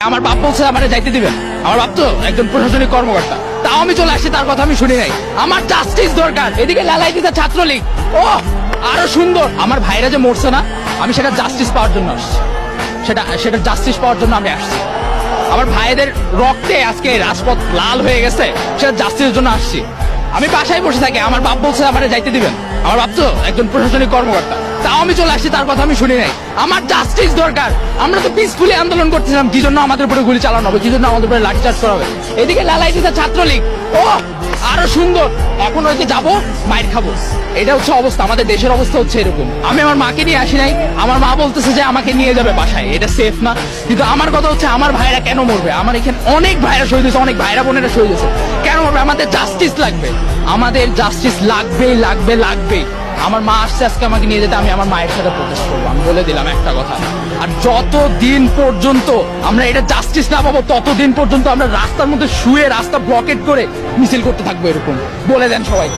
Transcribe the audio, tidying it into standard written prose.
আমার বাপ বলছে আমার যাইতে দিবেন। আমার বাপ তো একজন প্রশাসনিক কর্মকর্তা, তাও আমি চলে আসছি, তার কথা আমি শুনি নাই। আমার জাস্টিস দরকার। এদিকে লালাই দিতে ছাত্রলীগ, ও আরো সুন্দর। আমার ভাইরা যে মরছে না, আমি সেটা জাস্টিস পাওয়ার জন্য আসছি। সেটা জাস্টিস পাওয়ার জন্য আমি আসছি। আমার ভাইদের রক্তে আজকে রাজপথ লাল হয়ে গেছে, সেটা জাস্টিসের জন্য আসছি। আমি বাসায় বসে থাকি, আমার বাপ বলছে আমার যাইতে দিবেন। আমার বাপ তো একজন প্রশাসনিক কর্মকর্তা, তাও আমি চলে আসছি, তার কথা আমি শুনি নাই। আমার জাস্টিস দরকার। আমরা তো পিসফুলি আন্দোলন করতেছিলাম, কি জন্য আমাদের উপরে গুলি চালানো হবে, কি জন্য আমাদের উপরে লাঠিচার্জ করা হবে। এদিকে লালাই দিতে ছাত্রলীগ, ও আরো সুন্দর। এখন ওইকে যাবো, মাইর খাবো। এটা হচ্ছে অবস্থা, আমাদের দেশের অবস্থা হচ্ছে এরকম। আমি আমার মাকে নিয়ে আসি নাই, আমার মা বলতেছে যে আমাকে নিয়ে যাবে বাসায়, এটা সেফ না। কিন্তু আমার কথা হচ্ছে আমার ভাইরা কেন মরবে? আমার এখানে অনেক ভাইরা শহীদ হয়েছে, অনেক ভাইরা বোনেরা শহীদ হয়েছে, কেন মরবে? আমাদের জাস্টিস লাগবে, আমাদের জাস্টিস লাগবেই লাগবে লাগবেই। আমার মা আসছে আজকে আমাকে নিয়ে যেতে, আমি আমার মায়ের সাথে প্রোটেস্ট করবো। আমি বলে দিলাম একটা কথা, আর যতদিন পর্যন্ত আমরা এটা জাস্টিস না পাবো, ততদিন পর্যন্ত আমরা রাস্তার মধ্যে শুয়ে রাস্তা ব্লকেট করে মিছিল করতে থাকবো। এরকম বলে দেন সবাই।